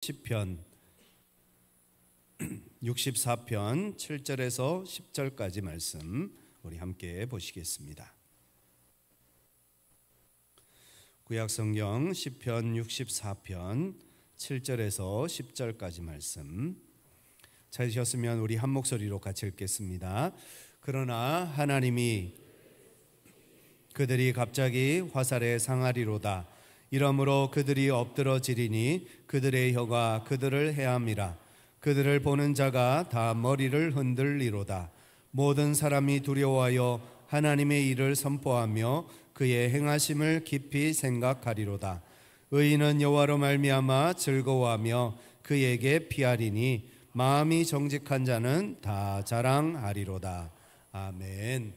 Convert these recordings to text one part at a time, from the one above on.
시편 64편 7절에서 10절까지 말씀 우리 함께 보시겠습니다. 구약성경 시편 64편 7절에서 10절까지 말씀 찾으셨으면 우리 한 목소리로 같이 읽겠습니다. 그러나 하나님이 그들이 갑자기 화살에 상하리로다. 이러므로 그들이 엎드러지리니 그들의 혀가 그들을 해함이라. 그들을 보는 자가 다 머리를 흔들리로다. 모든 사람이 두려워하여 하나님의 일을 선포하며 그의 행하심을 깊이 생각하리로다. 의인은 여호와로 말미암아 즐거워하며 그에게 피하리니 마음이 정직한 자는 다 자랑하리로다. 아멘.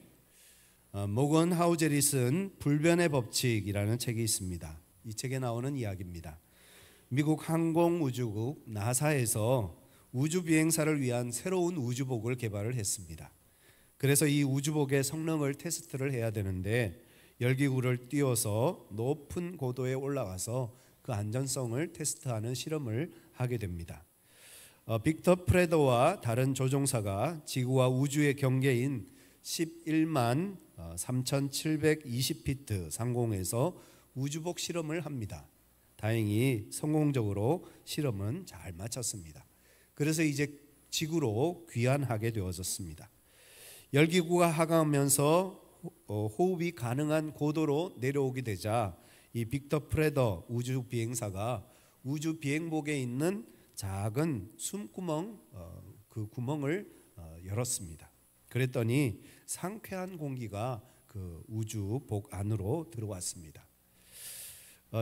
모건 하우젤이 쓴 불변의 법칙이라는 책이 있습니다. 이 책에 나오는 이야기입니다. 미국 항공우주국 나사에서 우주비행사를 위한 새로운 우주복을 개발을 했습니다. 그래서 이 우주복의 성능을 테스트를 해야 되는데 열기구를 띄워서 높은 고도에 올라가서 그 안전성을 테스트하는 실험을 하게 됩니다. 빅터 프레더와 다른 조종사가 지구와 우주의 경계인 11만 3,720피트 상공에서 우주복 실험을 합니다. 다행히 성공적으로 실험은 잘 마쳤습니다. 그래서 이제 지구로 귀환하게 되어졌습니다. 열기구가 하강하면서 호흡이 가능한 고도로 내려오게 되자 이 빅터 프레더 우주 비행사가 우주 비행복에 있는 작은 숨구멍, 그 구멍을 열었습니다. 그랬더니 상쾌한 공기가 그 우주복 안으로 들어왔습니다.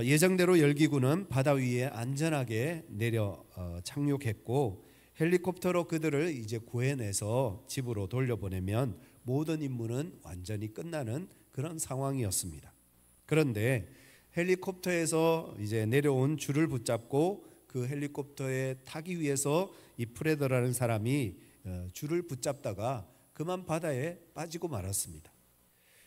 예정대로 열기구는 바다 위에 안전하게 내려 착륙했고 헬리콥터로 그들을 이제 구해내서 집으로 돌려보내면 모든 임무는 완전히 끝나는 그런 상황이었습니다. 그런데 헬리콥터에서 이제 내려온 줄을 붙잡고 그 헬리콥터에 타기 위해서 이 프레더라는 사람이 줄을 붙잡다가 그만 바다에 빠지고 말았습니다.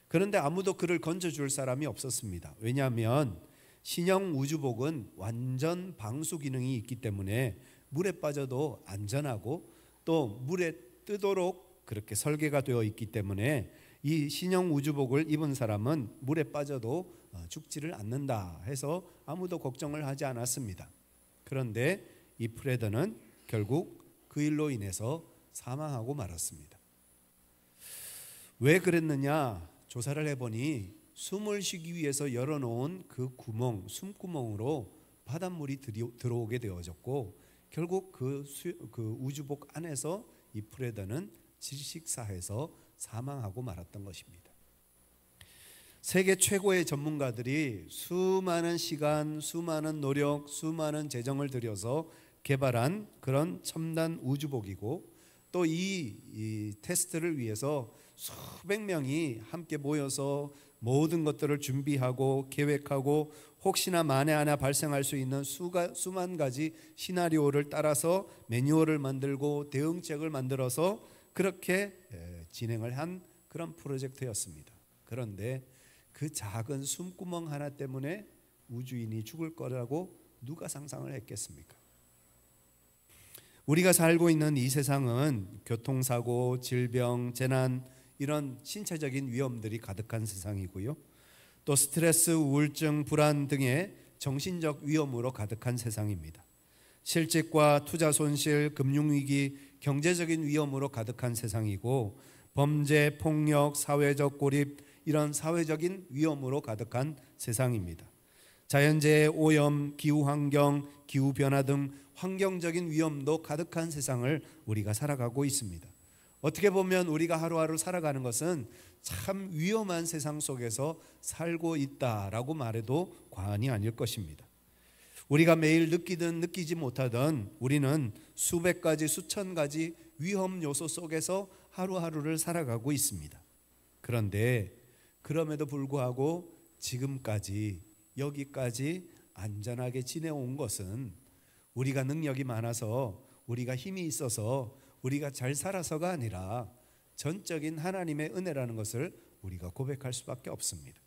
그런데 아무도 그를 건져줄 사람이 없었습니다. 왜냐하면 신형 우주복은 완전 방수 기능이 있기 때문에 물에 빠져도 안전하고 또 물에 뜨도록 그렇게 설계가 되어 있기 때문에 이 신형 우주복을 입은 사람은 물에 빠져도 죽지를 않는다 해서 아무도 걱정을 하지 않았습니다. 그런데 이 프레더는 결국 그 일로 인해서 사망하고 말았습니다. 왜 그랬느냐 조사를 해보니 숨을 쉬기 위해서 열어놓은 그 구멍, 숨구멍으로 바닷물이 들어오게 되어졌고 결국 그 우주복 안에서 이 프레더는 질식사해서 사망하고 말았던 것입니다. 세계 최고의 전문가들이 수많은 시간, 수많은 노력, 수많은 재정을 들여서 개발한 그런 첨단 우주복이고 또 이 테스트를 위해서 수백 명이 함께 모여서 모든 것들을 준비하고 계획하고 혹시나 만에 하나 발생할 수 있는 수만 가지 시나리오를 따라서 매뉴얼을 만들고 대응책을 만들어서 그렇게 진행을 한 그런 프로젝트였습니다. 그런데 그 작은 숨구멍 하나 때문에 우주인이 죽을 거라고 누가 상상을 했겠습니까? 우리가 살고 있는 이 세상은 교통사고, 질병, 재난 이런 신체적인 위험들이 가득한 세상이고요. 또 스트레스, 우울증, 불안 등의 정신적 위험으로 가득한 세상입니다. 실직과 투자 손실, 금융위기, 경제적인 위험으로 가득한 세상이고 범죄, 폭력, 사회적 고립 이런 사회적인 위험으로 가득한 세상입니다. 자연재해, 오염, 기후환경, 기후변화 등 환경적인 위험도 가득한 세상을 우리가 살아가고 있습니다. 어떻게 보면 우리가 하루하루 살아가는 것은 참 위험한 세상 속에서 살고 있다라고 말해도 과언이 아닐 것입니다. 우리가 매일 느끼든 느끼지 못하든 우리는 수백 가지, 수천 가지 위험 요소 속에서 하루하루를 살아가고 있습니다. 그런데 그럼에도 불구하고 지금까지 여기까지 안전하게 지내온 것은 우리가 능력이 많아서 우리가 힘이 있어서 우리가 잘 살아서가 아니라 전적인 하나님의 은혜라는 것을 우리가 고백할 수밖에 없습니다.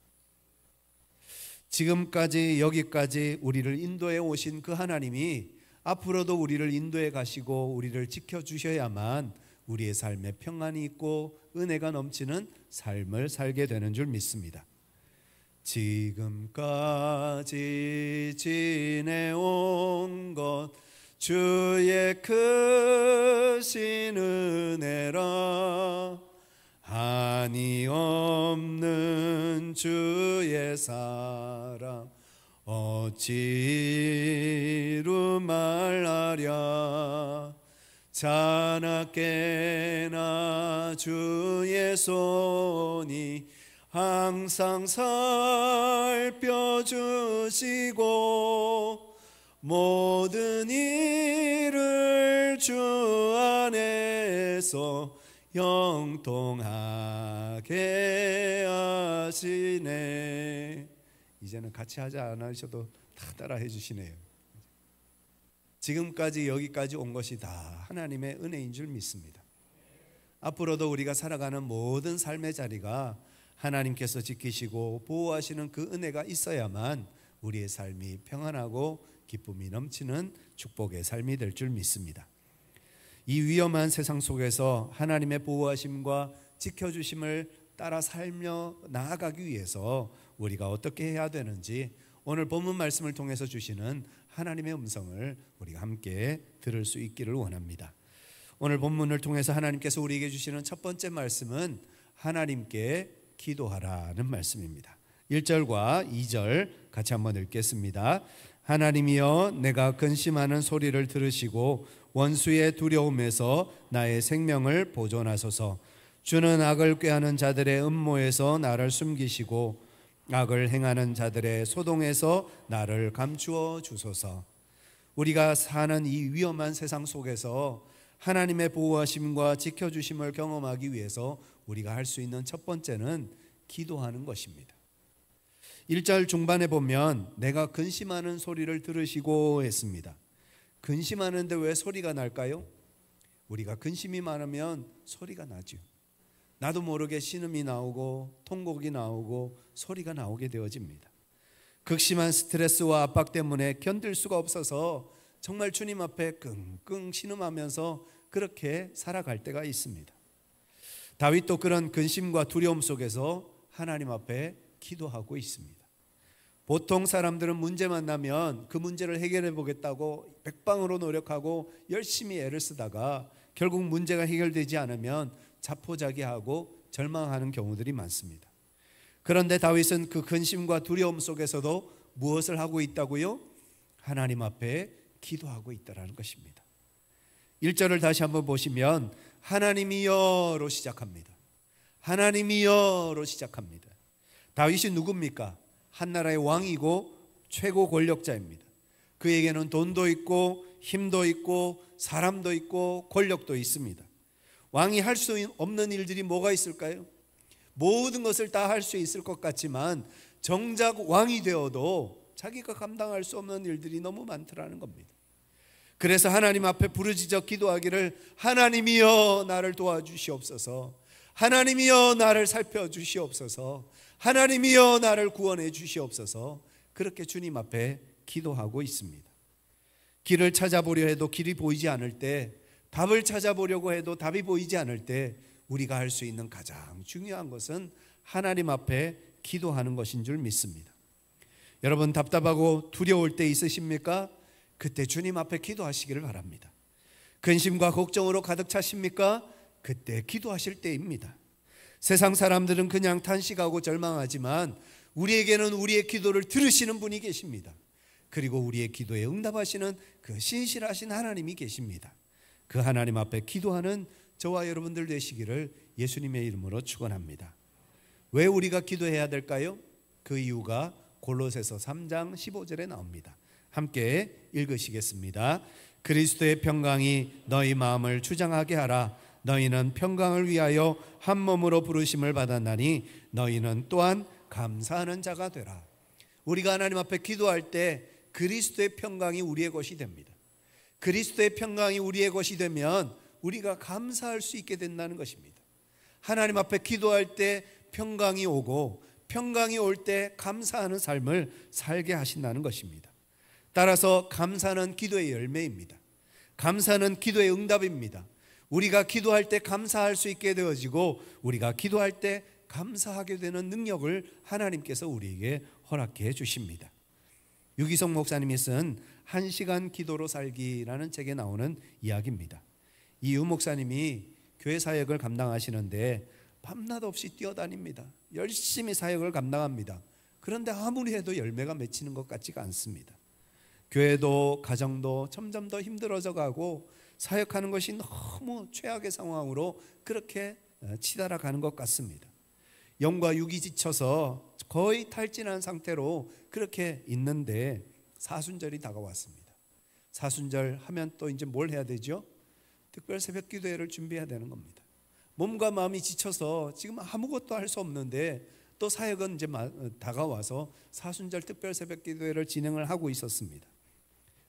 지금까지 여기까지 우리를 인도해 오신 그 하나님이 앞으로도 우리를 인도해 가시고 우리를 지켜주셔야만 우리의 삶에 평안이 있고 은혜가 넘치는 삶을 살게 되는 줄 믿습니다. 지금까지 지내온 것 주의 크신 은혜라. 한이 없는 주의 사랑 어찌로 말하랴. 자나깨나 주의 손이 항상 살펴주시고 모든 일을 주 안에서 형통하게 하시네. 이제는 같이 하지 않으셔도 다 따라해 주시네요. 지금까지 여기까지 온 것이 다 하나님의 은혜인 줄 믿습니다. 앞으로도 우리가 살아가는 모든 삶의 자리가 하나님께서 지키시고 보호하시는 그 은혜가 있어야만 우리의 삶이 평안하고 기쁨이 넘치는 축복의 삶이 될 줄 믿습니다. 이 위험한 세상 속에서 하나님의 보호하심과 지켜주심을 따라 살며 나아가기 위해서 우리가 어떻게 해야 되는지 오늘 본문 말씀을 통해서 주시는 하나님의 음성을 우리가 함께 들을 수 있기를 원합니다. 오늘 본문을 통해서 하나님께서 우리에게 주시는 첫 번째 말씀은 하나님께 기도하라는 말씀입니다. 1절과 2절 같이 한번 읽겠습니다. 하나님이여 내가 근심하는 소리를 들으시고 원수의 두려움에서 나의 생명을 보존하소서. 주는 악을 꾀하는 자들의 음모에서 나를 숨기시고 악을 행하는 자들의 소동에서 나를 감추어 주소서. 우리가 사는 이 위험한 세상 속에서 하나님의 보호하심과 지켜주심을 경험하기 위해서 우리가 할 수 있는 첫 번째는 기도하는 것입니다. 1절 중반에 보면 내가 근심하는 소리를 들으시고 했습니다. 근심하는데 왜 소리가 날까요? 우리가 근심이 많으면 소리가 나죠. 나도 모르게 신음이 나오고 통곡이 나오고 소리가 나오게 되어집니다. 극심한 스트레스와 압박 때문에 견딜 수가 없어서 정말 주님 앞에 끙끙 신음하면서 그렇게 살아갈 때가 있습니다. 다윗도 그런 근심과 두려움 속에서 하나님 앞에 기도하고 있습니다. 보통 사람들은 문제만 나면 그 문제를 해결해 보겠다고 백방으로 노력하고 열심히 애를 쓰다가 결국 문제가 해결되지 않으면 자포자기하고 절망하는 경우들이 많습니다. 그런데 다윗은 그 근심과 두려움 속에서도 무엇을 하고 있다고요? 하나님 앞에 기도하고 있다는 것입니다. 1절을 다시 한번 보시면 하나님이여로 시작합니다. 하나님이여로 시작합니다. 다윗이 누굽니까? 한나라의 왕이고 최고 권력자입니다. 그에게는 돈도 있고 힘도 있고 사람도 있고 권력도 있습니다. 왕이 할 수 없는 일들이 뭐가 있을까요? 모든 것을 다 할 수 있을 것 같지만 정작 왕이 되어도 자기가 감당할 수 없는 일들이 너무 많더라는 겁니다. 그래서 하나님 앞에 부르짖어 기도하기를 하나님이여 나를 도와주시옵소서, 하나님이여 나를 살펴주시옵소서, 하나님이여 나를 구원해 주시옵소서, 그렇게 주님 앞에 기도하고 있습니다. 길을 찾아보려 해도 길이 보이지 않을 때, 답을 찾아보려고 해도 답이 보이지 않을 때 우리가 할 수 있는 가장 중요한 것은 하나님 앞에 기도하는 것인 줄 믿습니다. 여러분 답답하고 두려울 때 있으십니까? 그때 주님 앞에 기도하시기를 바랍니다. 근심과 걱정으로 가득 차십니까? 그때 기도하실 때입니다. 세상 사람들은 그냥 탄식하고 절망하지만 우리에게는 우리의 기도를 들으시는 분이 계십니다. 그리고 우리의 기도에 응답하시는 그 신실하신 하나님이 계십니다. 그 하나님 앞에 기도하는 저와 여러분들 되시기를 예수님의 이름으로 축원합니다. 왜 우리가 기도해야 될까요? 그 이유가 골로새서 3장 15절에 나옵니다. 함께 읽으시겠습니다. 그리스도의 평강이 너희 마음을 주장하게 하라. 너희는 평강을 위하여 한 몸으로 부르심을 받았나니 너희는 또한 감사하는 자가 되라. 우리가 하나님 앞에 기도할 때 그리스도의 평강이 우리의 것이 됩니다. 그리스도의 평강이 우리의 것이 되면 우리가 감사할 수 있게 된다는 것입니다. 하나님 앞에 기도할 때 평강이 오고 평강이 올 때 감사하는 삶을 살게 하신다는 것입니다. 따라서 감사는 기도의 열매입니다. 감사는 기도의 응답입니다. 우리가 기도할 때 감사할 수 있게 되어지고 우리가 기도할 때 감사하게 되는 능력을 하나님께서 우리에게 허락해 주십니다. 유기성 목사님이 쓴 1시간 기도로 살기라는 책에 나오는 이야기입니다. 이 유 목사님이 교회 사역을 감당하시는데 밤낮 없이 뛰어다닙니다. 열심히 사역을 감당합니다. 그런데 아무리 해도 열매가 맺히는 것 같지가 않습니다. 교회도 가정도 점점 더 힘들어져 가고 사역하는 것이 너무 최악의 상황으로 그렇게 치달아 가는 것 같습니다. 영과 육이 지쳐서 거의 탈진한 상태로 그렇게 있는데 사순절이 다가왔습니다. 사순절 하면 또 이제 뭘 해야 되죠? 특별 새벽 기도회를 준비해야 되는 겁니다. 몸과 마음이 지쳐서 지금 아무것도 할 수 없는데 또 사역은 이제 다가와서 사순절 특별 새벽 기도회를 진행을 하고 있었습니다.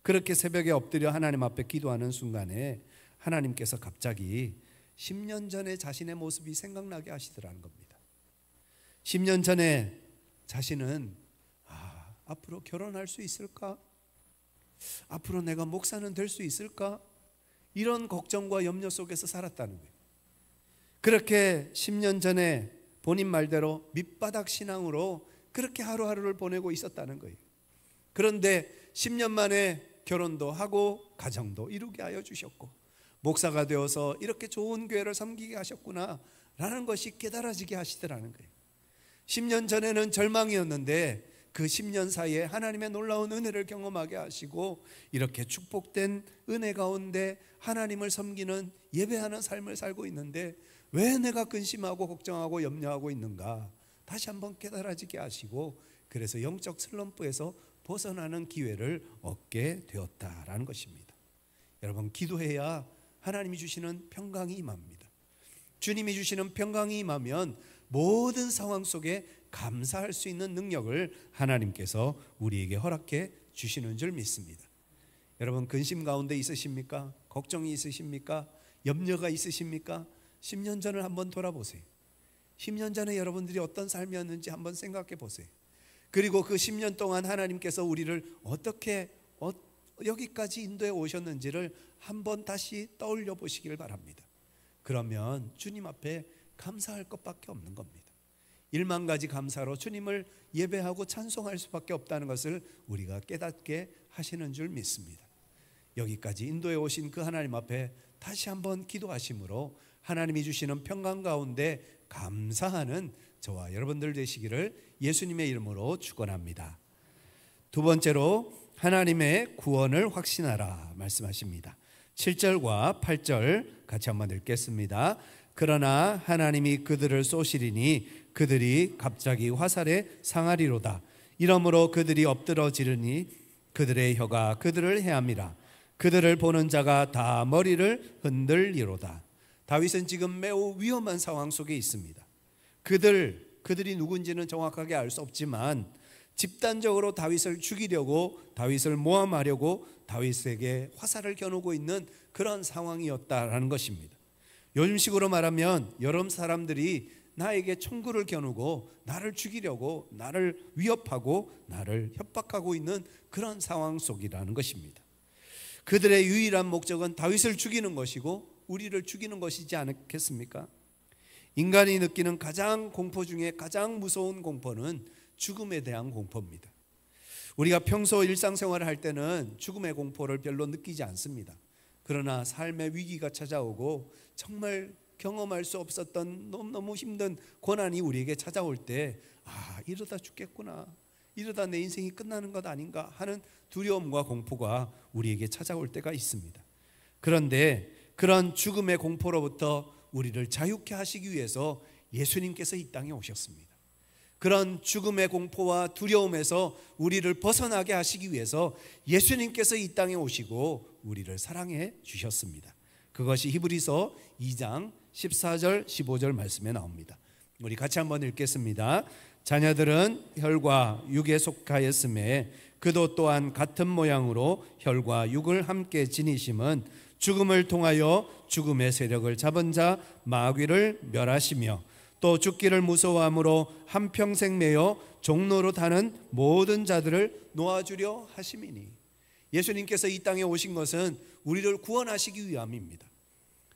그렇게 새벽에 엎드려 하나님 앞에 기도하는 순간에 하나님께서 갑자기 10년 전에 자신의 모습이 생각나게 하시더라는 겁니다. 10년 전에 자신은 앞으로 결혼할 수 있을까? 앞으로 내가 목사는 될 수 있을까? 이런 걱정과 염려 속에서 살았다는 거예요. 그렇게 10년 전에 본인 말대로 밑바닥 신앙으로 그렇게 하루하루를 보내고 있었다는 거예요. 그런데 10년 만에 결혼도 하고 가정도 이루게 하여 주셨고 목사가 되어서 이렇게 좋은 교회를 섬기게 하셨구나 라는 것이 깨달아지게 하시더라는 거예요. 10년 전에는 절망이었는데 그 10년 사이에 하나님의 놀라운 은혜를 경험하게 하시고 이렇게 축복된 은혜 가운데 하나님을 섬기는 예배하는 삶을 살고 있는데 왜 내가 근심하고 걱정하고 염려하고 있는가 다시 한번 깨달아지게 하시고 그래서 영적 슬럼프에서 벗어나는 기회를 얻게 되었다라는 것입니다. 여러분, 기도해야 하나님이 주시는 평강이 임합니다. 주님이 주시는 평강이 임하면 모든 상황 속에 감사할 수 있는 능력을 하나님께서 우리에게 허락해 주시는 줄 믿습니다. 여러분, 근심 가운데 있으십니까? 걱정이 있으십니까? 염려가 있으십니까? 10년 전을 한번 돌아보세요. 10년 전에 여러분들이 어떤 삶이었는지 한번 생각해 보세요. 그리고 그 10년 동안 하나님께서 우리를 어떻게 여기까지 인도해 오셨는지를 한번 다시 떠올려 보시기를 바랍니다. 그러면 주님 앞에 감사할 것밖에 없는 겁니다. 1만 가지 감사로 주님을 예배하고 찬송할 수밖에 없다는 것을 우리가 깨닫게 하시는 줄 믿습니다. 여기까지 인도해 오신 그 하나님 앞에 다시 한번 기도하심으로 하나님이 주시는 평강 가운데 감사하는 저와 여러분들 되시기를 예수님의 이름으로 축원합니다. 두 번째로 하나님의 구원을 확신하라 말씀하십니다. 7절과 8절 같이 한번 읽겠습니다. 그러나 하나님이 그들을 쏘시리니 그들이 갑자기 화살에 상하리로다. 이러므로 그들이 엎드러지르니 그들의 혀가 그들을 해함이라. 그들을 보는 자가 다 머리를 흔들리로다. 다윗은 지금 매우 위험한 상황 속에 있습니다. 그들이 누군지는 정확하게 알 수 없지만 집단적으로 다윗을 죽이려고 다윗을 모함하려고 다윗에게 화살을 겨누고 있는 그런 상황이었다라는 것입니다. 요즘식으로 말하면 여러 사람들이 나에게 총구를 겨누고 나를 죽이려고 나를 위협하고 나를 협박하고 있는 그런 상황 속이라는 것입니다. 그들의 유일한 목적은 다윗을 죽이는 것이고 우리를 죽이는 것이지 않겠습니까? 인간이 느끼는 가장 공포 중에 가장 무서운 공포는 죽음에 대한 공포입니다. 우리가 평소 일상생활을 할 때는 죽음의 공포를 별로 느끼지 않습니다. 그러나 삶의 위기가 찾아오고 정말 경험할 수 없었던 너무너무 힘든 고난이 우리에게 찾아올 때 이러다 죽겠구나, 이러다 내 인생이 끝나는 것 아닌가 하는 두려움과 공포가 우리에게 찾아올 때가 있습니다. 그런데 그런 죽음의 공포로부터 우리를 자유케 하시기 위해서 예수님께서 이 땅에 오셨습니다. 그런 죽음의 공포와 두려움에서 우리를 벗어나게 하시기 위해서 예수님께서 이 땅에 오시고 우리를 사랑해 주셨습니다. 그것이 히브리서 2장 14절 15절 말씀에 나옵니다. 우리 같이 한번 읽겠습니다. 자녀들은 혈과 육에 속하였음에 그도 또한 같은 모양으로 혈과 육을 함께 지니심은 죽음을 통하여 죽음의 세력을 잡은 자 마귀를 멸하시며 또 죽기를 무서워함으로 한평생 매여 종로로 타는 모든 자들을 놓아주려 하심이니. 예수님께서 이 땅에 오신 것은 우리를 구원하시기 위함입니다.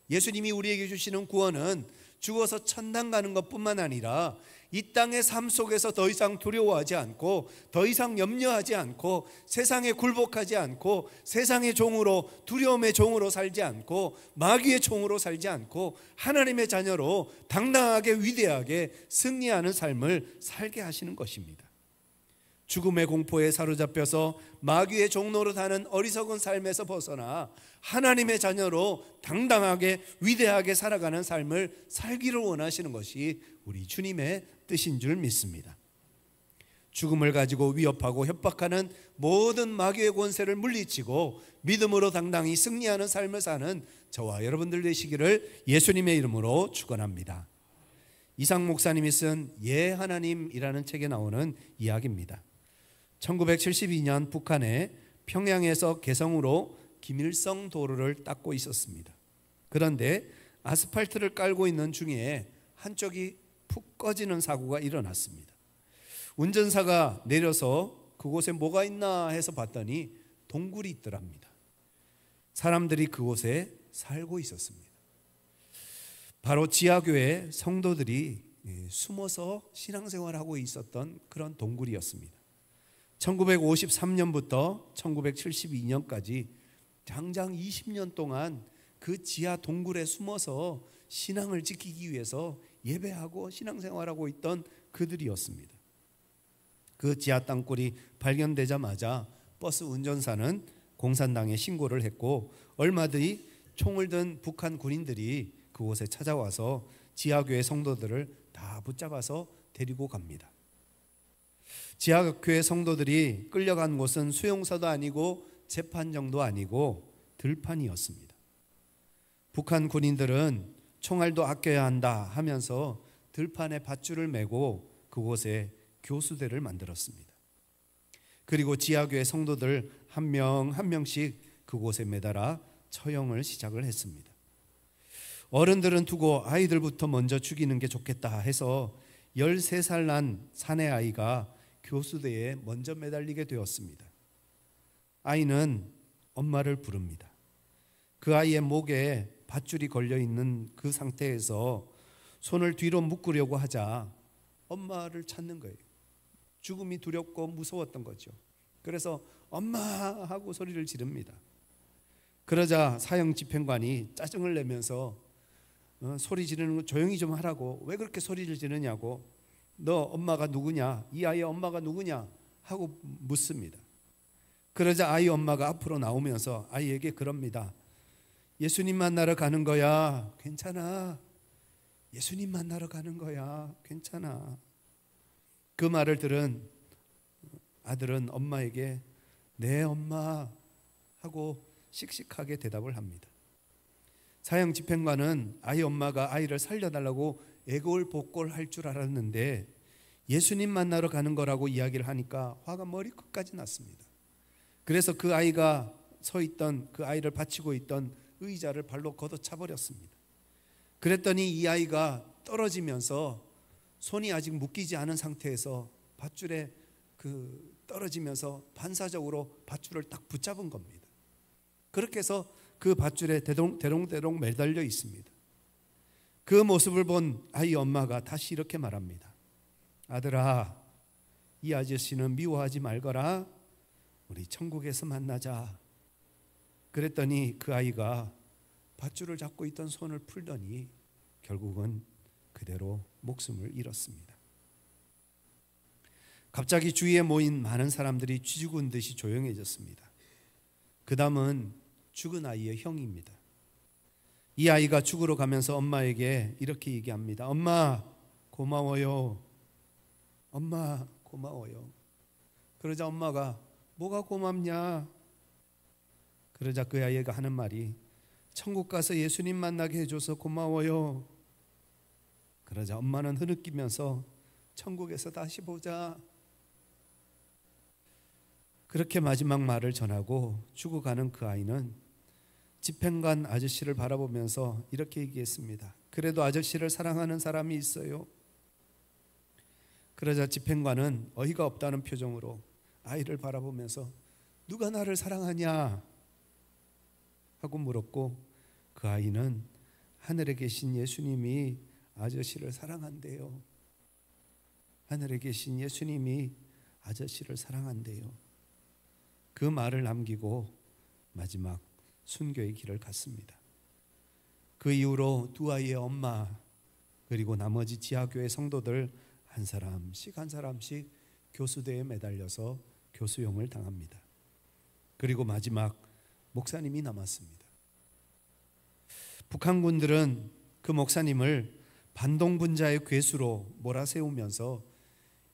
예수님이 우리에게 주시는 구원은 죽어서 천당 가는 것뿐만 아니라 이 땅의 삶 속에서 더 이상 두려워하지 않고, 더 이상 염려하지 않고, 세상에 굴복하지 않고, 세상의 종으로, 두려움의 종으로 살지 않고, 마귀의 종으로 살지 않고, 하나님의 자녀로 당당하게 위대하게 승리하는 삶을 살게 하시는 것입니다. 죽음의 공포에 사로잡혀서 마귀의 종로로 사는 어리석은 삶에서 벗어나 하나님의 자녀로 당당하게 위대하게 살아가는 삶을 살기를 원하시는 것이 우리 주님의 뜻인 줄 믿습니다. 죽음을 가지고 위협하고 협박하는 모든 마귀의 권세를 물리치고 믿음으로 당당히 승리하는 삶을 사는 저와 여러분들 되시기를 예수님의 이름으로 축원합니다. 이상 목사님이 쓴 예 하나님이라는 책에 나오는 이야기입니다. 1972년 북한의 평양에서 개성으로 김일성 도로를 닦고 있었습니다. 그런데 아스팔트를 깔고 있는 중에 한쪽이 푹 꺼지는 사고가 일어났습니다. 운전사가 내려서 그곳에 뭐가 있나 해서 봤더니 동굴이 있더랍니다. 사람들이 그곳에 살고 있었습니다. 바로 지하교회 성도들이 숨어서 신앙생활하고 있었던 그런 동굴이었습니다. 1953년부터 1972년까지 장장 20년 동안 그 지하 동굴에 숨어서 신앙을 지키기 위해서 예배하고 신앙생활하고 있던 그들이었습니다. 그 지하 땅굴이 발견되자마자 버스 운전사는 공산당에 신고를 했고, 얼마 뒤 총을 든 북한 군인들이 그곳에 찾아와서 지하교회 성도들을 다 붙잡아서 데리고 갑니다. 지하교회 성도들이 끌려간 곳은 수용소도 아니고 재판정도 아니고 들판이었습니다. 북한 군인들은 총알도 아껴야 한다 하면서 들판에 밧줄을 메고 그곳에 교수대를 만들었습니다. 그리고 지하교회 성도들 한 명 한 명씩 그곳에 매달아 처형을 시작을 했습니다. 어른들은 두고 아이들부터 먼저 죽이는 게 좋겠다 해서 13살 난 사내 아이가 교수대에 먼저 매달리게 되었습니다. 아이는 엄마를 부릅니다. 그 아이의 목에 밧줄이 걸려 있는 그 상태에서 손을 뒤로 묶으려고 하자 엄마를 찾는 거예요. 죽음이 두렵고 무서웠던 거죠. 그래서 엄마 하고 소리를 지릅니다. 그러자 사형 집행관이 짜증을 내면서 소리 지르는 거 조용히 좀 하라고, 왜 그렇게 소리를 지르냐고, 너 엄마가 누구냐, 이 아이의 엄마가 누구냐 하고 묻습니다. 그러자 아이 엄마가 앞으로 나오면서 아이에게 그럽니다. 예수님 만나러 가는 거야. 괜찮아. 예수님 만나러 가는 거야. 괜찮아. 그 말을 들은 아들은 엄마에게 네 엄마 하고 씩씩하게 대답을 합니다. 사형 집행관은 아이 엄마가 아이를 살려달라고 애걸복걸할 줄 알았는데 예수님 만나러 가는 거라고 이야기를 하니까 화가 머리끝까지 났습니다. 그래서 그 아이가 서 있던, 그 아이를 받치고 있던 의자를 발로 걷어차 버렸습니다. 그랬더니 이 아이가 떨어지면서 손이 아직 묶이지 않은 상태에서 밧줄에 떨어지면서 반사적으로 밧줄을 딱 붙잡은 겁니다. 그렇게 해서 그 밧줄에 대롱대롱 매달려 있습니다. 그 모습을 본 아이 엄마가 다시 이렇게 말합니다. 아들아, 이 아저씨는 미워하지 말거라. 우리 천국에서 만나자. 그랬더니 그 아이가 밧줄을 잡고 있던 손을 풀더니 결국은 그대로 목숨을 잃었습니다. 갑자기 주위에 모인 많은 사람들이 쥐죽은 듯이 조용해졌습니다. 그 다음은 죽은 아이의 형입니다. 이 아이가 죽으러 가면서 엄마에게 이렇게 얘기합니다. 엄마 고마워요. 엄마 고마워요. 그러자 엄마가 뭐가 고맙냐? 그러자 그 아이가 하는 말이 천국 가서 예수님 만나게 해줘서 고마워요. 그러자 엄마는 흐느끼면서 천국에서 다시 보자. 그렇게 마지막 말을 전하고 죽어가는 그 아이는 집행관 아저씨를 바라보면서 이렇게 얘기했습니다. 그래도 아저씨를 사랑하는 사람이 있어요. 그러자 집행관은 어이가 없다는 표정으로 아이를 바라보면서 누가 나를 사랑하냐 하고 물었고, 그 아이는 하늘에 계신 예수님이 아저씨를 사랑한대요. 하늘에 계신 예수님이 아저씨를 사랑한대요. 그 말을 남기고 마지막 순교의 길을 갔습니다. 그 이후로 두 아이의 엄마 그리고 나머지 지하교회 성도들 한 사람씩 교수대에 매달려서 교수형을 당합니다. 그리고 마지막 목사님이 남았습니다. 북한군들은 그 목사님을 반동분자의 괴수로 몰아세우면서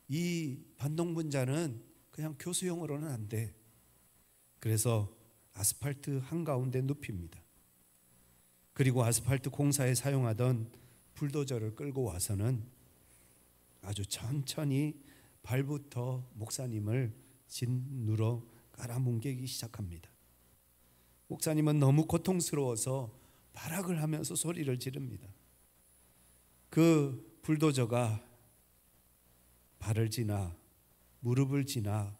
이 반동분자는 그냥 교수형으로는 안 돼. 그래서 아스팔트 한가운데 눕힙니다. 그리고 아스팔트 공사에 사용하던 불도저를 끌고 와서는 아주 천천히 발부터 목사님을 짓누러 깔아뭉개기 시작합니다. 목사님은 너무 고통스러워서 발악을 하면서 소리를 지릅니다. 그 불도저가 발을 지나 무릎을 지나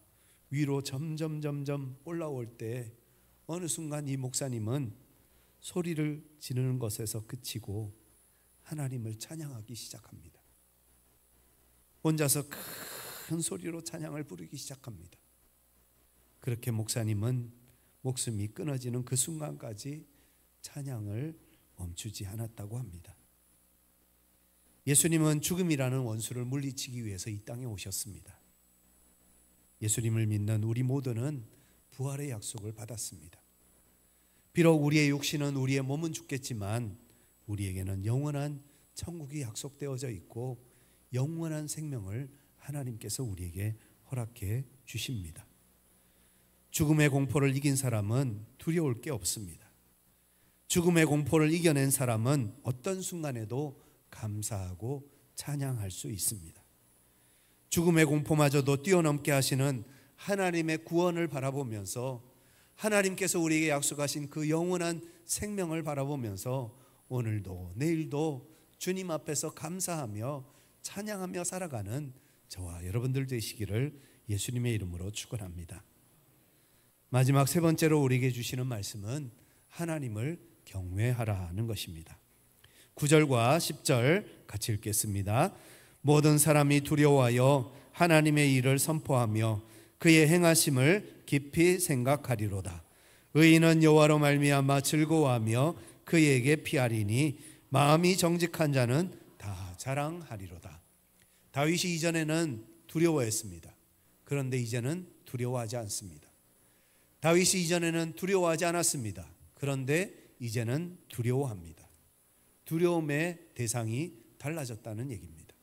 위로 점점 올라올 때 어느 순간 이 목사님은 소리를 지르는 것에서 그치고 하나님을 찬양하기 시작합니다. 혼자서 큰 소리로 찬양을 부르기 시작합니다. 그렇게 목사님은 목숨이 끊어지는 그 순간까지 찬양을 멈추지 않았다고 합니다. 예수님은 죽음이라는 원수를 물리치기 위해서 이 땅에 오셨습니다. 예수님을 믿는 우리 모두는 부활의 약속을 받았습니다. 비록 우리의 육신은, 우리의 몸은 죽겠지만 우리에게는 영원한 천국이 약속되어져 있고 영원한 생명을 하나님께서 우리에게 허락해 주십니다. 죽음의 공포를 이긴 사람은 두려울 게 없습니다. 죽음의 공포를 이겨낸 사람은 어떤 순간에도 감사하고 찬양할 수 있습니다. 죽음의 공포마저도 뛰어넘게 하시는 하나님의 구원을 바라보면서, 하나님께서 우리에게 약속하신 그 영원한 생명을 바라보면서 오늘도 내일도 주님 앞에서 감사하며 찬양하며 살아가는 저와 여러분들 되시기를 예수님의 이름으로 축원합니다. 마지막 세 번째로 우리에게 주시는 말씀은 하나님을 경외하라는 것입니다. 9절과 10절 같이 읽겠습니다. 모든 사람이 두려워하여 하나님의 일을 선포하며 그의 행하심을 깊이 생각하리로다. 의인은 여호와로 말미암아 즐거워하며 그에게 피하리니 마음이 정직한 자는 다 자랑하리로다. 다윗이 이전에는 두려워했습니다. 그런데 이제는 두려워하지 않습니다. 다윗이 이전에는 두려워하지 않았습니다. 그런데 이제는 두려워합니다. 두려움의 대상이 달라졌다는 얘기입니다.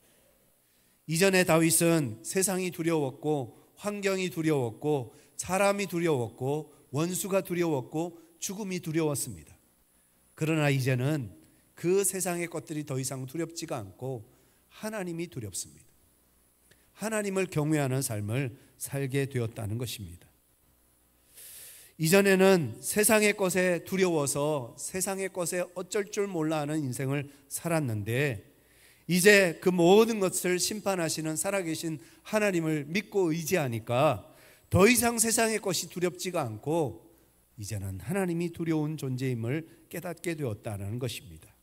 이전에 다윗은 세상이 두려웠고 환경이 두려웠고 사람이 두려웠고 원수가 두려웠고 죽음이 두려웠습니다. 그러나 이제는 그 세상의 것들이 더 이상 두렵지가 않고 하나님이 두렵습니다. 하나님을 경외하는 삶을 살게 되었다는 것입니다. 이전에는 세상의 것에 두려워서 세상의 것에 어쩔 줄 몰라 하는 인생을 살았는데, 이제 그 모든 것을 심판하시는 살아계신 하나님을 믿고 의지하니까 더 이상 세상의 것이 두렵지가 않고 이제는 하나님이 두려운 존재임을 깨닫게 되었다는 것입니다.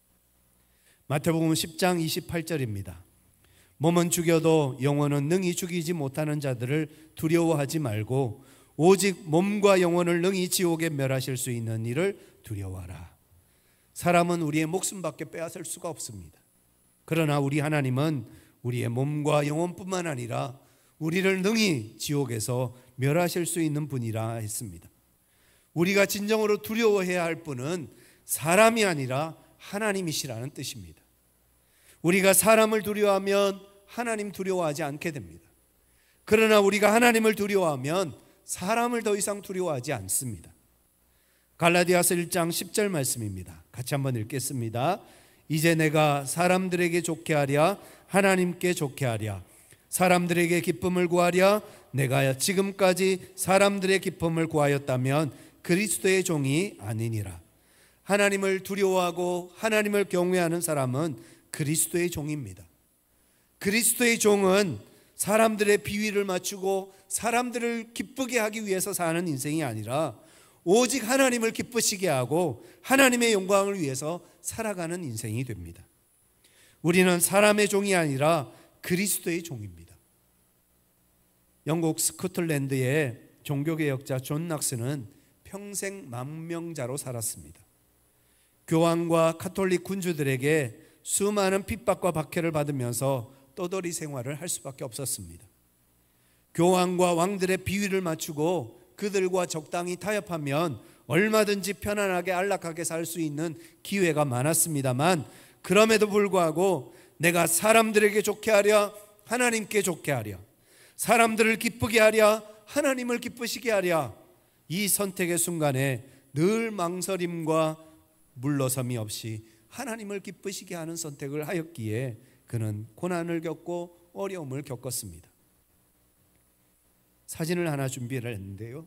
마태복음 10장 28절입니다. 몸은 죽여도 영혼은 능히 죽이지 못하는 자들을 두려워하지 말고 오직 몸과 영혼을 능히 지옥에 멸하실 수 있는 이를 두려워하라. 사람은 우리의 목숨밖에 빼앗을 수가 없습니다. 그러나 우리 하나님은 우리의 몸과 영혼뿐만 아니라 우리를 능히 지옥에서 멸하실 수 있는 분이라 했습니다. 우리가 진정으로 두려워해야 할 분은 사람이 아니라 하나님이시라는 뜻입니다. 우리가 사람을 두려워하면 하나님 두려워하지 않게 됩니다. 그러나 우리가 하나님을 두려워하면 사람을 더 이상 두려워하지 않습니다. 갈라디아서 1장 10절 말씀입니다. 같이 한번 읽겠습니다. 이제 내가 사람들에게 좋게 하랴 하나님께 좋게 하랴 사람들에게 기쁨을 구하랴 내가 지금까지 사람들의 기쁨을 구하였다면 그리스도의 종이 아니니라. 하나님을 두려워하고 하나님을 경외하는 사람은 그리스도의 종입니다. 그리스도의 종은 사람들의 비위를 맞추고 사람들을 기쁘게 하기 위해서 사는 인생이 아니라 오직 하나님을 기쁘시게 하고 하나님의 영광을 위해서 살아가는 인생이 됩니다. 우리는 사람의 종이 아니라 그리스도의 종입니다. 영국 스코틀랜드의 종교개혁자 존 낙스는 평생 망명자로 살았습니다. 교황과 카톨릭 군주들에게 수많은 핍박과 박해를 받으면서 떠돌이 생활을 할 수밖에 없었습니다. 교황과 왕들의 비위를 맞추고 그들과 적당히 타협하면 얼마든지 편안하게 안락하게 살 수 있는 기회가 많았습니다만, 그럼에도 불구하고 내가 사람들에게 좋게 하랴 하나님께 좋게 하랴, 사람들을 기쁘게 하랴 하나님을 기쁘시게 하랴, 이 선택의 순간에 늘 망설임과 물러섬이 없이 하나님을 기쁘시게 하는 선택을 하였기에 그는 고난을 겪고 어려움을 겪었습니다. 사진을 하나 준비를 했는데요,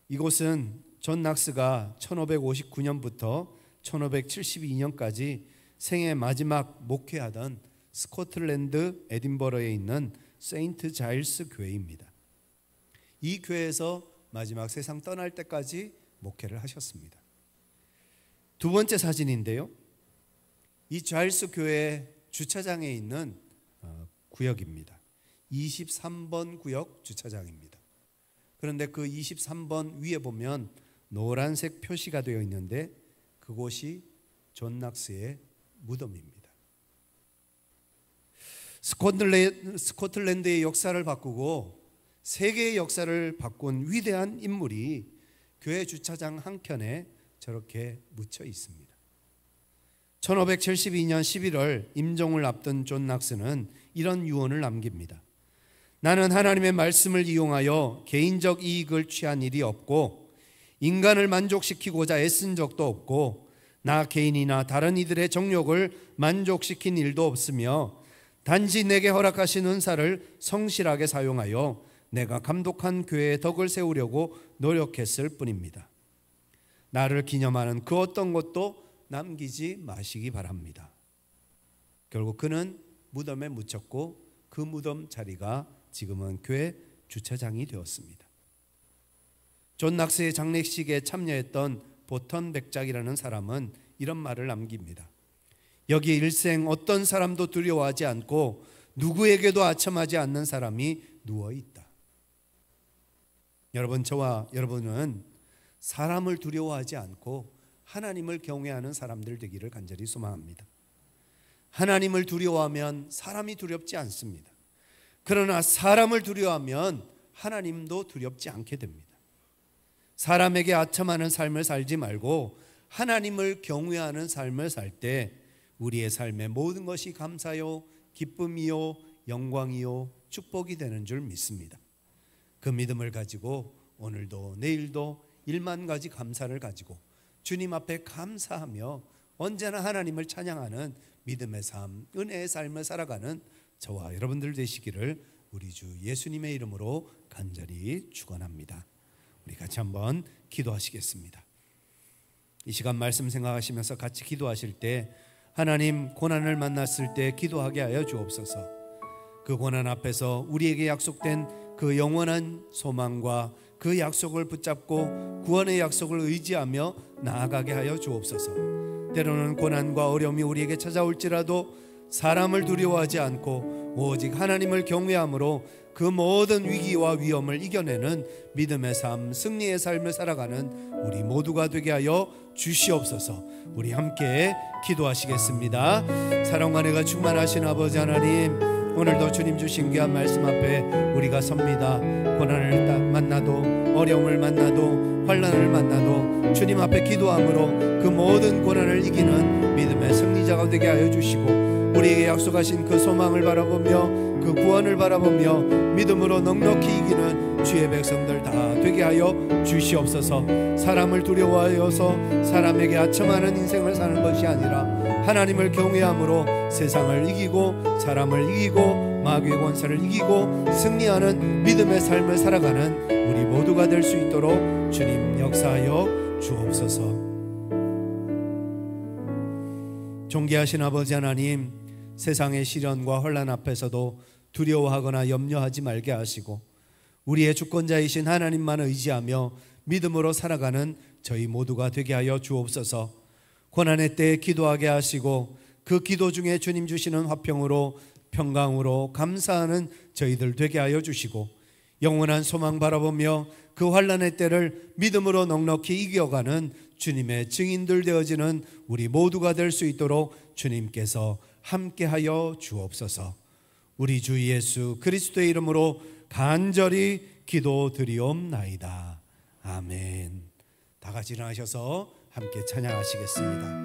이곳은 존 낙스가 1559년부터 1572년까지 생애 마지막 목회하던 스코틀랜드 에딘버러에 있는 세인트 자일스 교회입니다. 이 교회에서 마지막 세상 떠날 때까지 목회를 하셨습니다. 두 번째 사진인데요, 이 자일스 교회 주차장에 있는 구역입니다. 23번 구역 주차장입니다. 그런데 그 23번 위에 보면 노란색 표시가 되어 있는데 그곳이 존 낙스의 무덤입니다. 스코틀랜드의 역사를 바꾸고 세계의 역사를 바꾼 위대한 인물이 교회 주차장 한켠에 저렇게 묻혀 있습니다. 1572년 11월 임종을 앞둔 존 낙스는 이런 유언을 남깁니다. 나는 하나님의 말씀을 이용하여 개인적 이익을 취한 일이 없고 인간을 만족시키고자 애쓴 적도 없고 나 개인이나 다른 이들의 정욕을 만족시킨 일도 없으며 단지 내게 허락하신 은사를 성실하게 사용하여 내가 감독한 교회의 덕을 세우려고 노력했을 뿐입니다. 나를 기념하는 그 어떤 것도 남기지 마시기 바랍니다. 결국 그는 무덤에 묻혔고 그 무덤 자리가 지금은 교회 주차장이 되었습니다. 존 낙스의 장례식에 참여했던 보턴 백작이라는 사람은 이런 말을 남깁니다. 여기 일생 어떤 사람도 두려워하지 않고 누구에게도 아첨하지 않는 사람이 누워있다. 여러분, 저와 여러분은 사람을 두려워하지 않고 하나님을 경외하는 사람들 되기를 간절히 소망합니다. 하나님을 두려워하면 사람이 두렵지 않습니다. 그러나 사람을 두려워하면 하나님도 두렵지 않게 됩니다. 사람에게 아첨하는 삶을 살지 말고 하나님을 경외하는 삶을 살 때 우리의 삶의 모든 것이 감사요, 기쁨이요, 영광이요, 축복이 되는 줄 믿습니다. 그 믿음을 가지고 오늘도 내일도 1만 가지 감사를 가지고 주님 앞에 감사하며 언제나 하나님을 찬양하는 믿음의 삶, 은혜의 삶을 살아가는 저와 여러분들 되시기를 우리 주 예수님의 이름으로 간절히 축원합니다. 우리 같이 한번 기도하시겠습니다. 이 시간 말씀 생각하시면서 같이 기도하실 때 하나님, 고난을 만났을 때 기도하게 하여 주옵소서. 그 고난 앞에서 우리에게 약속된 그 영원한 소망과 그 약속을 붙잡고 구원의 약속을 의지하며 나아가게 하여 주옵소서. 때로는 고난과 어려움이 우리에게 찾아올지라도 사람을 두려워하지 않고 오직 하나님을 경외함으로 그 모든 위기와 위험을 이겨내는 믿음의 삶, 승리의 삶을 살아가는 우리 모두가 되게 하여 주시옵소서. 우리 함께 기도하시겠습니다. 사랑과 은혜가 충만하신 아버지 하나님, 오늘도 주님 주신 귀한 말씀 앞에 우리가 섭니다. 고난을 만나도 어려움을 만나도 환난을 만나도 주님 앞에 기도함으로 그 모든 고난을 이기는 믿음의 승리자가 되게 하여 주시고 우리에게 약속하신 그 소망을 바라보며 그 구원을 바라보며 믿음으로 넉넉히 이기는 주의 백성들 다 되게 하여 주시옵소서. 사람을 두려워하여서 사람에게 아첨하는 인생을 사는 것이 아니라 하나님을 경외함으로 세상을 이기고 사람을 이기고 마귀의 권세를 이기고 승리하는 믿음의 삶을 살아가는 우리 모두가 될 수 있도록 주님 역사하여 주옵소서. 존귀하신 아버지 하나님, 세상의 시련과 혼란 앞에서도 두려워하거나 염려하지 말게 하시고 우리의 주권자이신 하나님만 의지하며 믿음으로 살아가는 저희 모두가 되게 하여 주옵소서. 고난의 때에 기도하게 하시고 그 기도 중에 주님 주시는 화평으로 평강으로 감사하는 저희들 되게 하여 주시고 영원한 소망 바라보며 그 환난의 때를 믿음으로 넉넉히 이겨가는 주님의 증인들 되어지는 우리 모두가 될 수 있도록 주님께서 함께하여 주옵소서. 우리 주 예수 그리스도의 이름으로 간절히 기도드리옵나이다. 아멘. 다 같이 일어나셔서 함께 찬양하시겠습니다.